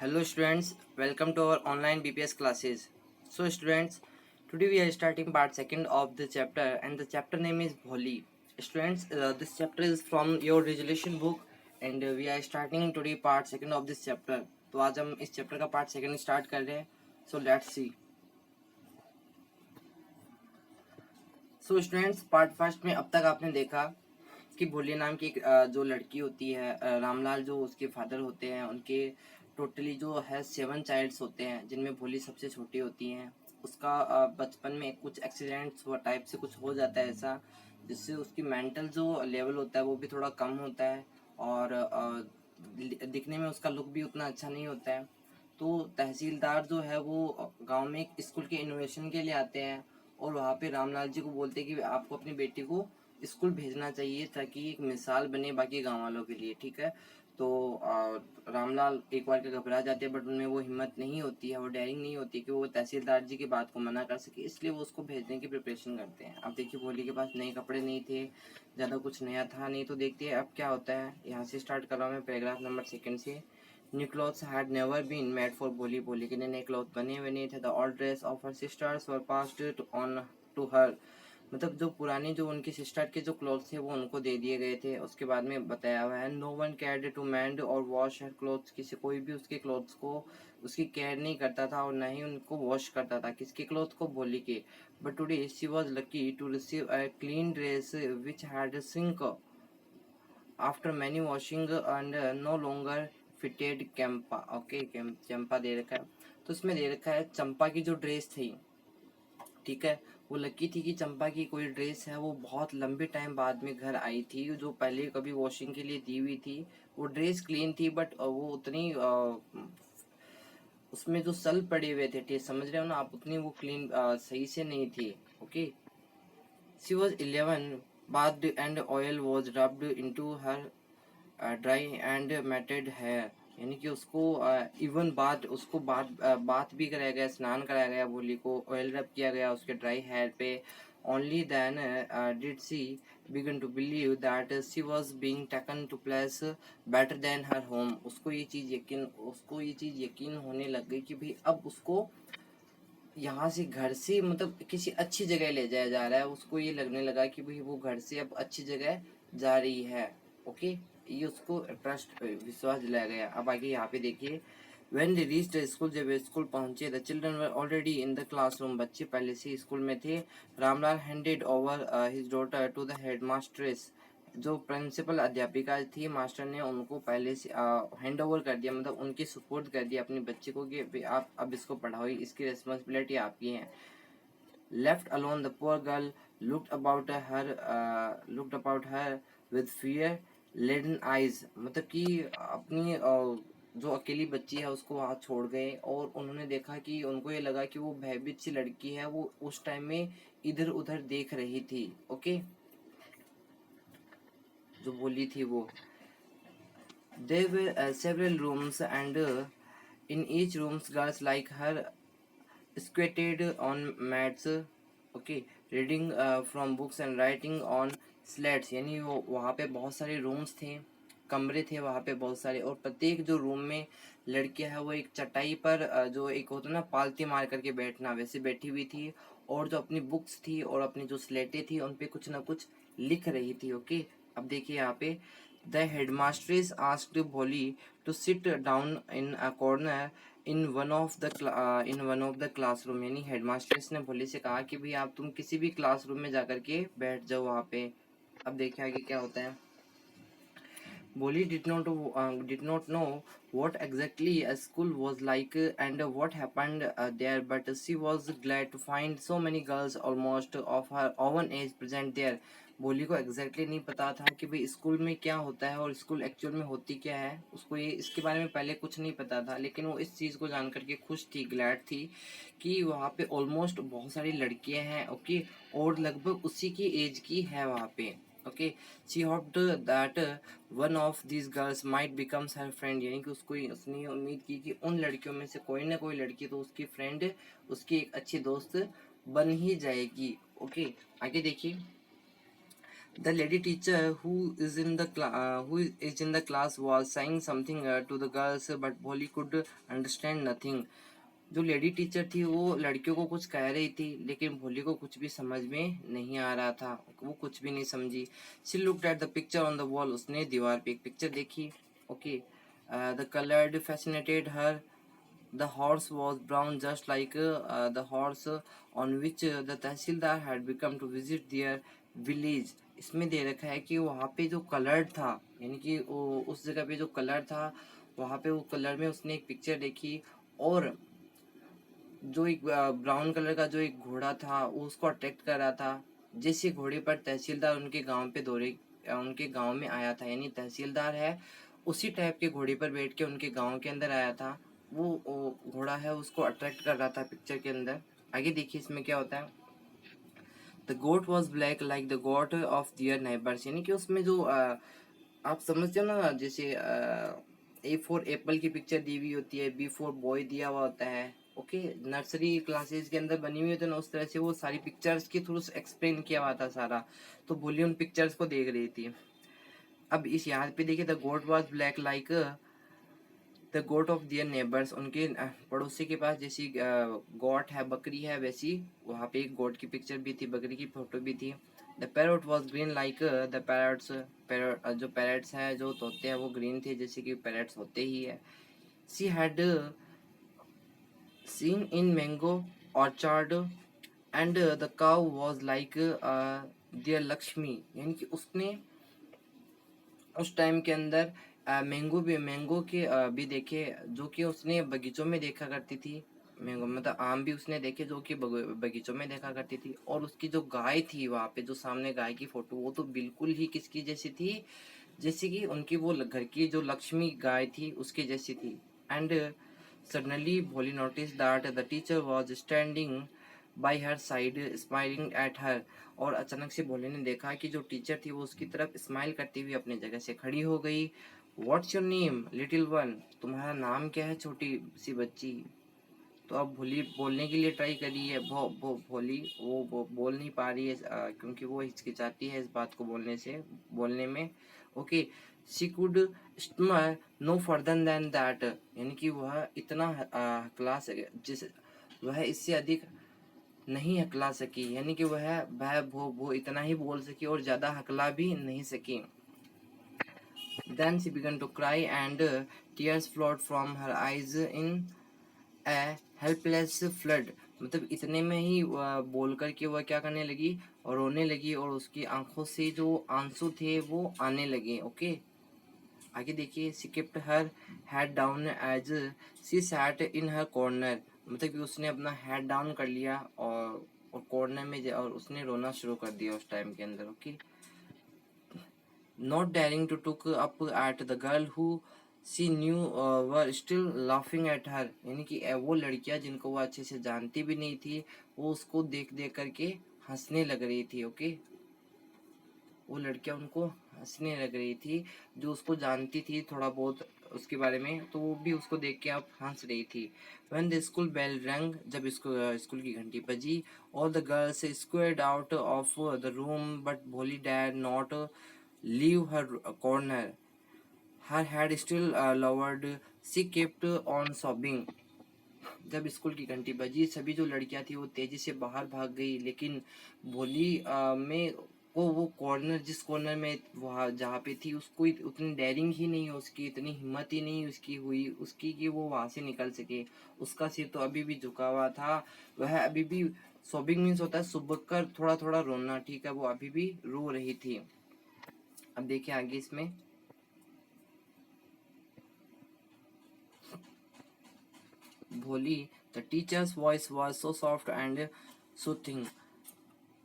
Hello students, welcome to our online BPS classes. So students, today we are starting part second of the chapter and the chapter name is Bholi. Students, this chapter is from your resolution book and we are starting today part second of this chapter. तो आज हम इस chapter का part second start कर रहे हैं. So let's see. So students, part first में अब तक आपने देखा कि भोली नाम की एक जो लड़की होती है, रामलाल जो उसके फादर होते हैं, उनके टोटली जो है 7 चाइल्ड्स होते हैं जिनमें भोली सबसे छोटी होती हैं. उसका बचपन में कुछ एक्सीडेंट्स हुआ टाइप से कुछ हो जाता है ऐसा, जिससे उसकी मेंटल जो लेवल होता है वो भी थोड़ा कम होता है और दिखने में उसका लुक भी उतना अच्छा नहीं होता है. तो तहसीलदार जो है वो गांव में एक स्कूल के इनोवेशन के लिए आते हैं और वहाँ पे रामलाल जी को बोलते हैं कि आपको अपनी बेटी को स्कूल भेजना चाहिए ताकि एक मिसाल बने बाकी गांव वालों के लिए. ठीक है. तो रामलाल एक बार के घबरा जाते हैं, बट उनमें वो हिम्मत नहीं होती है, वो डेयरिंग नहीं होती कि वो तहसीलदार जी की बात को मना कर सके, इसलिए वो उसको भेजने की प्रिपरेशन करते हैं. अब देखिए, भोली के पास नए कपड़े नहीं थे, ज़्यादा कुछ नया था नहीं. तो देखते हैं अब क्या होता है. यहाँ से स्टार्ट कर रहा हूँ मैं पैराग्राफ नंबर सेकंड से. New clothes had never been made for Boli. बोली के नए क्लॉथ बने हुए नहीं थे. The old dress of her sisters were passed on to her. मतलब जो पुरानी जो उनकी सिस्टर के जो क्लॉथ्स थे वो उनको दे दिए गए थे. उसके बाद में बताया हुआ है no one cared to mend और वॉश हर क्लॉथ्स. किसी कोई भी उसके क्लॉथ्स को उसकी केयर नहीं करता था और न ही उनको वॉश करता था. किसके क्लॉथ को? बोली के. But today she was lucky to receive a clean dress which had sink after many washing and no longer fitted Champa. Okay, Champa दे रखा है. तो इसमें दे रखा है चंपा की जो ड्रेस थी. ठीक है. वो लकी थी कि चंपा की कोई ड्रेस है वो बहुत लंबे टाइम बाद में घर आई थी, जो पहले कभी वॉशिंग के लिए दी हुई थी. वो ड्रेस क्लीन थी बट वो उतनी उसमें जो सल पड़े हुए थे, समझ रहे हो ना आप, उतनी वो क्लीन सही से नहीं थी. Okay. She was 11, bathed and oil was rubbed into her dry and matted hair. यानी कि उसको इवन बाथ उसको बाथ भी कराया गया, स्नान कराया गया. भोली को ऑयल रब किया गया उसके ड्राई हेयर पे. Only then did she begin to believe that she was being taken to place better than her home. उसको ये चीज़ यकीन होने लग गई कि भाई अब उसको यहाँ से घर से मतलब किसी अच्छी जगह ले जाया जा रहा है. उसको ये लगने लगा कि भाई वो घर से अब अच्छी जगह जा रही है. ओके. ये उसको ट्रस्ट विश्वास दिलाया गया. अब आगे यहाँ पे देखिए. When they reached the school, जब स्कूल पहुंचे, the children were already in the classroom. बच्चे पहले से स्कूल में थे. Ramlal handed over his daughter to the headmistress. जो प्रिंसिपल अध्यापिका थी, मास्टर ने उनको पहले से हैंड ओवर कर दिया, मतलब उनकी सुपुर्द कर दिया अपने बच्चे को कि आप अब इसको पढ़ाओ, इसकी रिस्पॉन्सिबिलिटी आपकी है. Left alone the poor girl looked about her with fear laden eyes. मतलब कि अपनी जो अकेली बच्ची है उसको वहाँ छोड़ गए और उन्होंने देखा कि उनको ये लगा कि वो भयभीत सी लड़की है, वो उस टाइम में इधर उधर देख रही थी. ओके. जो बोली थी वो. There were several rooms and in each rooms girls like her squatted on mats. Okay, reading from books and writing on slates. यानी वो वहाँ पे बहुत सारे रूम्स थे, कमरे थे वहाँ पे बहुत सारे, और प्रत्येक जो रूम में लड़कियां है वो एक चटाई पर जो एक होता ना पालती मार करके बैठना, वैसे बैठी हुई थी. और जो अपनी बुक्स थी और अपनी जो स्लेटें थी उन पे कुछ ना कुछ लिख रही थी. ओके. अब देखिए यहाँ पे The headmistress asked Bholi to sit down in a corner in one of the classroom. यानी हेडमास्ट्रेस ने भोली से कहा कि भाई आप तुम किसी भी क्लासरूम में जाकर के बैठ जाओ वहाँ पे. अब देखिए आगे क्या होता है. Bolly did not know what exactly a school was like and what happened there, but she was glad to find so many girls almost of her own age present there. बोली को एग्जैक्टली नहीं पता था कि भाई school में क्या होता है और स्कूल एक्चुअल में होती क्या है. उसको ये इसके बारे में पहले कुछ नहीं पता था, लेकिन वो इस चीज़ को जान करके खुश थी, ग्लैड थी कि वहाँ पे ऑलमोस्ट बहुत सारी लड़कियां हैं. ओके. और लगभग उसी की एज की है वहाँ पे. Okay. She hoped that one of this girls might becomes her friend. यानी कि उसने उम्मीद की कि उन लड़कियों में से कोई ना कोई लड़की तो उसकी फ्रेंड, उसकी एक अच्छी दोस्त बन ही जाएगी. ओके. आगे देखिए. The lady teacher who is in the class was saying something to the girls, but Bholi could understand nothing. जो लेडी टीचर थी वो लड़कियों को कुछ कह रही थी, लेकिन भोली को कुछ भी समझ में नहीं आ रहा था, वो कुछ भी नहीं समझी. She looked at the picture on the wall. उसने दीवार पे एक पिक्चर देखी. Okay. The coloured fascinated her. The horse was brown just like the horse on which the tehsildar had become to visit their village. इसमें दे रखा है कि वहाँ पे जो कलर था, यानी कि उस जगह पे जो कलर था, वहाँ पे वो कलर में उसने एक पिक्चर देखी, और जो एक ब्राउन कलर का जो एक घोड़ा था वो उसको अट्रैक्ट कर रहा था. जैसे घोड़े पर तहसीलदार उनके गांव पे उनके गांव में आया था, यानी तहसीलदार है उसी टाइप के घोड़े पर बैठ के उनके गांव के अंदर आया था, वो घोड़ा है उसको अट्रैक्ट कर रहा था पिक्चर के अंदर. आगे देखिए इसमें क्या होता है. The goat was black like the goat of their neighbours. यानी कि उसमें जो आप समझते हो ना, जैसे ए फॉर एप्पल की पिक्चर दी हुई होती है, बी फॉर बॉय दिया हुआ होता है. ओके. नर्सरी क्लासेस के अंदर बनी हुई होती है ना, उस तरह से वो सारी पिक्चर्स के थ्रू एक्सप्लेन किया हुआ था सारा. तो बोली उन पिक्चर्स को देख रही थी. अब इस यहाँ पे देखिए, the goat was black like the goat of their neighbours. उनके पड़ोसी के पास जैसी गोट है, बकरी है, वैसी वहाँ पे एक गोट की पिक्चर भी थी, बकरी की फोटो भी थी. The parrot was green like the parrots. जो पैरट्स हैं, जो तोते हैं, वो ग्रीन थे जैसे कि पैरट्स होते ही है. She had seen in mango orchard and the cow was like dear Lakshmi. यानी कि उसने उस टाइम के अंदर मैंगो के भी देखे, जो कि उसने बगीचों में देखा करती थी. मैंगो मतलब आम भी उसने देखे जो कि बगीचों में देखा करती थी. और उसकी जो गाय थी वहाँ पे, जो सामने गाय की फोटो, वो तो बिल्कुल ही किसकी जैसी थी, जैसे कि उनकी वो घर की जो लक्ष्मी गाय थी उसकी जैसी थी. एंड सडनली भोली notice that the teacher was standing by her side smiling at her. और अचानक से भोले ने देखा कि जो टीचर थी वो उसकी तरफ स्माइल करती हुई अपनी जगह से खड़ी हो गई. What's your name little one. तुम्हारा नाम क्या है छोटी सी बच्ची. तो अब भोली बोलने के लिए ट्राई करी है. भोली वो बोल नहीं पा रही है, क्योंकि वो हिचकिचाती है इस बात को बोलने में. Okay. She could stammer no further than that. यानी कि वह इतना हकला जिस वह इससे अधिक नहीं हकला सकी, यानी कि वह भो इतना ही बोल सकी और ज्यादा हकला भी नहीं सकी. Then she began to cry and tears flowed from her eyes in a helpless flood. मतलब इतने में ही बोल कर के वह क्या करने लगी, और रोने लगी, और उसकी आंखों से जो आंसू थे वो आने लगे. ओके. आगे देखिए. She kept her head down as she sat in her corner. मतलब कि उसने अपना हेड डाउन कर लिया और कॉर्नर में और उसने रोना शुरू कर दिया उस टाइम के अंदर. Okay. Not daring to look up at the girl who she knew were still laughing at her. यानी कि वो लड़कियां जिनको वो अच्छे से जानती भी नहीं थी, वो उसको देख देख करके हंसने लग रही थी. ओके. वो लड़कियां उनको हंसने लग रही थी, जो उसको जानती थी थोड़ा बहुत उसके बारे में, तो वो भी उसको देख के अब हंस रही थी. When the school bell rang, जब स्कूल की घंटी बजी, all the girls squared out of the room, but Bholi dared not leave her corner. Her head still lowered. She kept on sobbing. जब स्कूल की घंटी बजी, सभी जो लड़कियां थी वो तेजी से बाहर भाग गई, लेकिन भोली में वो कॉर्नर, जिस कॉर्नर में वहाँ जहाँ पे थी, उसको उतनी डेयरिंग ही नहीं, उसकी इतनी हिम्मत ही नहीं उसकी हुई उसकी कि वो वहाँ से निकल सके. उसका सिर तो अभी भी झुका हुआ था. वह अभी भी सोबिंग मीन्स होता है सुबह कर थोड़ा थोड़ा रोना. ठीक है. वो अभी भी रो रही थी. अब देखिए आगे इसमें. भोली. The teachers voice was so soft and soothing.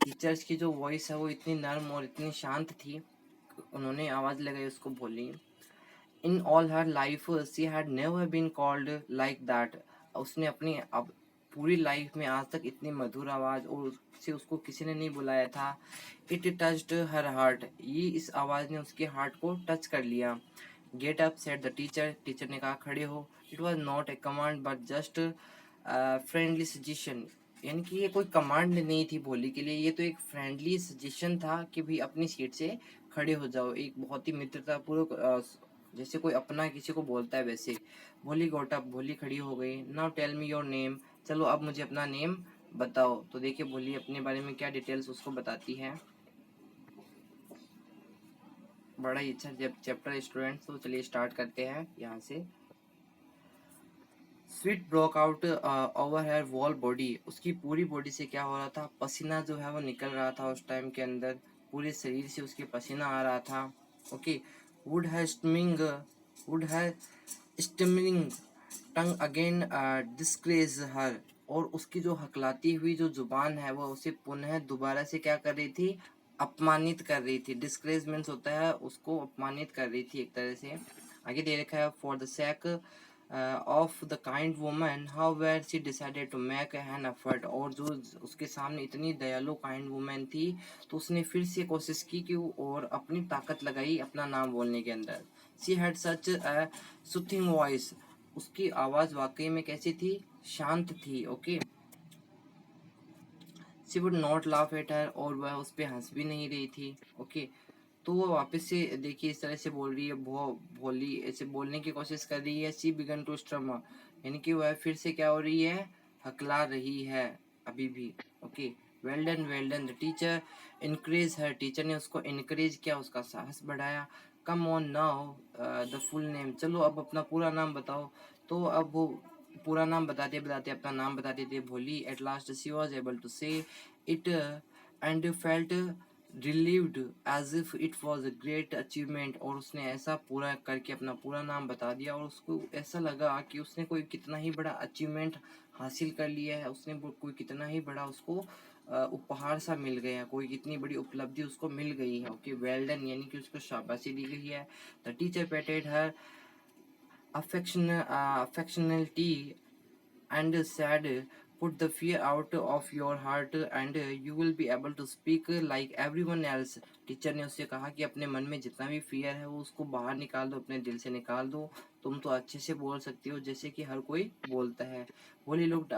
Teachers की जो वॉइस है वो इतनी नर्म और इतनी शांत थी. उन्होंने आवाज लगाई उसको. Bholi. In all her life she had never been called like that. उसने अपनी अब पूरी लाइफ में आज तक इतनी मधुर आवाज और से उसको किसी ने नहीं बुलाया था. It touched her heart. ये इस आवाज ने उसके हार्ट को टच कर लिया. Get up said the teacher. Teacher ने कहा खड़े हो. It was not a command but just friendly suggestion. यानी कि ये कोई कमांड नहीं थी भोली के लिए, ये तो एक फ्रेंडली सजेशन था कि भाई अपनी सीट से खड़े हो जाओ। एक बहुत ही मित्रतापूर्वक जैसे कोई अपना किसी को बोलता है वैसे। भोली गोट अप, भोली खड़ी हो गई। Now tell me your name, चलो अब मुझे अपना नेम बताओ। तो देखिए भोली अपने बारे में क्या डिटेल्स उसको बताती है। बड़ा ही अच्छा चैप्टर स्टूडेंट्स, तो चलिए स्टार्ट करते हैं यहाँ से। Sweet broke out over here wall body, उसकी पूरी बॉडी से क्या हो रहा था, पसीना जो है वो निकल रहा था उस टाइम के अंदर, पूरे शरीर से उसके पसीना आ रहा था। ओके, वुड है स्टिमिंग, वुड है स्टिमिंग टंग अगेन डिस्ग्रेस हर, और उसकी जो हकलाती हुई जो जुबान है वो उसे पुनः दोबारा से क्या कर रही थी, अपमानित कर रही थी। डिस्ग्रेस मीन्स होता है उसको अपमानित कर रही थी एक तरह से। आगे दे रखा है for the sake of the kind woman however she decided to make an effort, और जो उसके सामने इतनी दयालु काइंड वुमन थी तो उसने फिर से कोशिश की कि और अपनी ताकत लगाई अपना नाम बोलने के अंदर। She had such a soothing voice, उसकी आवाज वाकई में कैसी थी, शांत थी। Okay, she would not laugh at her, और वह उस पर हंस भी नहीं रही थी। ओके, तो वो वापस से देखिए इस तरह से बोल रही है, भोली ऐसे बोलने की कोशिश कर रही है। शी बिगन टू स्टमर, यानी कि वह फिर से क्या हो रही है, हकला रही है अभी भी। Okay, well done the teacher encourage her, teacher ने उसको इनक्रेज किया, उसका साहस बढ़ाया। Come on now the full name, चलो अब अपना पूरा नाम बताओ। तो अब वो पूरा नाम बताते बताते अपना नाम बताते थे Bholi. At last she was able to say it and felt relieved as if it was a great achievement, और उसने ऐसा पूरा करके अपना पूरा नाम बता दिया और उसको ऐसा लगा कि उसने कोई कितना ही बड़ा अचीवमेंट हासिल कर लिया है, उसने कोई कितना ही बड़ा उसको उपहार सा मिल गया, कोई कितनी बड़ी उपलब्धि उसको मिल गई है। ओके, वेल डन, यानी कि उसको शाबाशी दी गई है। The teacher patted her affectionately and said, put the fear out of your heart and you will be able to speak like everyone else। Teacher ने उससे कहा कि अपने मन में जितना भी फियर है वो उसको बाहर निकाल दो, अपने दिल से निकाल दो, तुम तो अच्छे से बोल सकती हो जैसे कि हर कोई बोलता है। भोली looked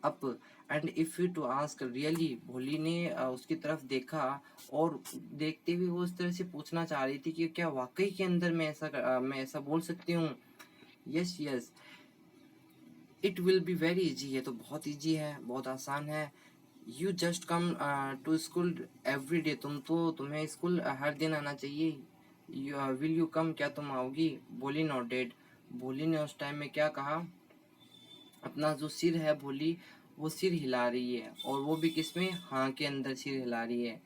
up and if two ask really, भोली ने उसकी तरफ देखा और देखते हुए वो उस तरह से पूछना चाह रही थी कि क्या वाकई के अंदर मैं ऐसा बोल सकती हूँ। Yes yes, it will be very easy, ये तो बहुत इजी है, बहुत आसान है। You just come to school every day, तुम्हें स्कूल हर दिन आना चाहिए। विल यू कम, क्या तुम आओगी। बोली नोटेड, भोली ने उस टाइम में क्या कहा, अपना जो सिर है भोली वो सिर हिला रही है, और वो भी किसमें, हाँ के अंदर सिर हिला रही है।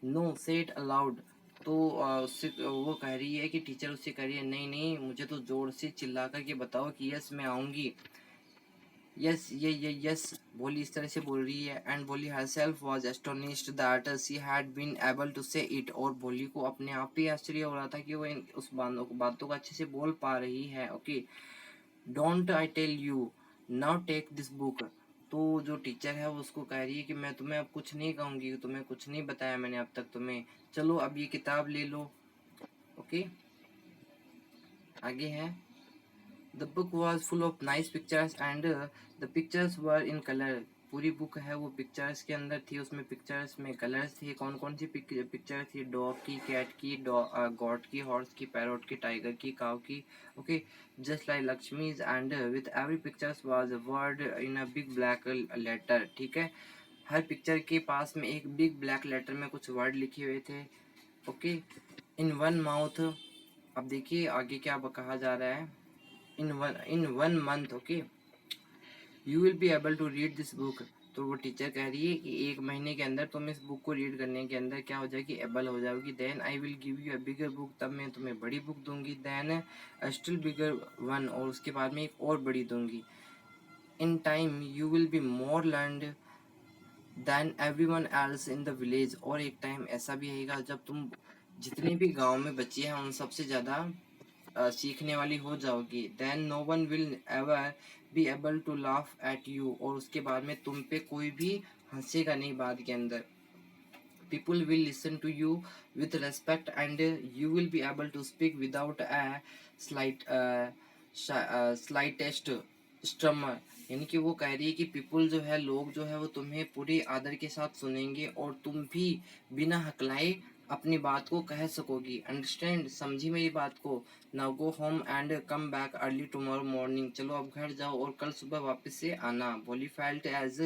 नो सेट अलाउड, तो उससे वो कह रही है कि टीचर उससे कह रही है नहीं नहीं मुझे तो जोर से चिल्ला करके बताओ कि यस मैं आऊँगी। यस ये यस, बोली इस तरह से बोल रही है। एंड बोली herself was astonished that she had been able to say it, और बोली को अपने आप ही आश्चर्य हो रहा था कि वो उस बातों को अच्छे से बोल पा रही है। Okay, don't I tell you now take this book, तो जो टीचर है वो उसको कह रही है कि मैं तुम्हें अब कुछ नहीं कहूँगी, तुम्हें कुछ नहीं बताया मैंने अब तक तुम्हें, चलो अब ये किताब ले लो। ओके, आगे है The book was full of nice pictures and the pictures were in color। पूरी बुक है वो पिक्चर्स के अंदर थी, उसमें पिक्चर्स में कलर्स थी। कौन कौन सी पिक्चर थी, डॉग की, कैट की, गॉट की, हॉर्स की, पैरोट की, टाइगर की, काउ की। Okay, just like Lakshmi's and with every pictures was a word in a big black letter. ठीक है, हर पिक्चर के पास में एक बिग ब्लैक लेटर में कुछ वर्ड लिखे हुए थे। ओके, इन वन माउथ, अब देखिए आगे क्या कहा जा रहा है। in one month, okay, you will be able to read this book। तो वो टीचर कह रही है कि एक महीने के अंदर तुम इस बुक को रीड करने के अंदर क्या हो जाएगी, एबल हो जाओगी। Then I will give you a bigger book, तब मैं तुम्हें बड़ी बुक दूंगी। Then a still bigger one, और उसके बाद में एक और बड़ी दूंगी। In time you will be more learned than everyone else in the village, और एक टाइम ऐसा भी आएगा जब तुम जितने भी गांव में बच्चे हैं उन सबसे ज़्यादा सीखने वाली हो जाओगी। Then no one will ever be able to laugh at you, और उसके बाद में तुम पे कोई भी हंसेगा नहीं बाद के अंदर। People will listen to you with respect and you will be able to speak without a slight slightest stammer, यानी कि वो कह रही है कि पीपल जो है, लोग जो है वो तुम्हें पूरे आदर के साथ सुनेंगे और तुम भी बिना हकलाए अपनी बात को कह सकोगी। अंडरस्टैंड, समझी मेरी बात को। Now go home and come back early tomorrow morning, चलो अब घर जाओ और कल सुबह वापस से आना। Bholi felt as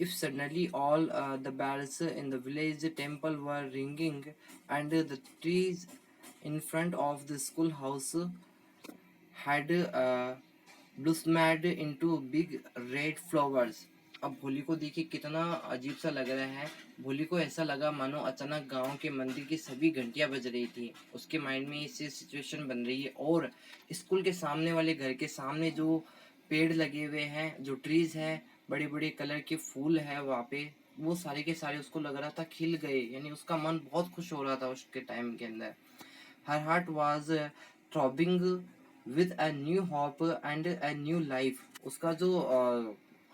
if suddenly all the bells in the village temple were ringing and the trees in front of the schoolhouse had blossomed into big red flowers। अब भोली को देखिए कितना अजीब सा लग रहा है। भोली को ऐसा लगा मानो अचानक गांव के मंदिर की सभी घंटियां बज रही थी। उसके माइंड में इससे सिचुएशन बन रही है और स्कूल के सामने वाले घर के सामने जो पेड़ लगे हुए हैं, जो ट्रीज है, बड़े बड़े कलर के फूल है वहाँ पे, वो सारे के सारे उसको लग रहा था खिल गए। यानी उसका मन बहुत खुश हो रहा था उसके टाइम के अंदर। Her heart was throbbing with a new hope and a new life। उसका जो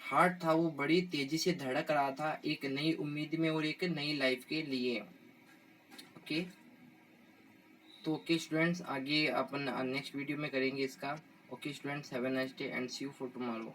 हार्ट था वो बड़ी तेजी से धड़क रहा था एक नई उम्मीद में और एक नई लाइफ के लिए। ओके, तो ओके स्टूडेंट्स, आगे अपन नेक्स्ट वीडियो में करेंगे इसका। Okay students, have a nice day and see you for tomorrow.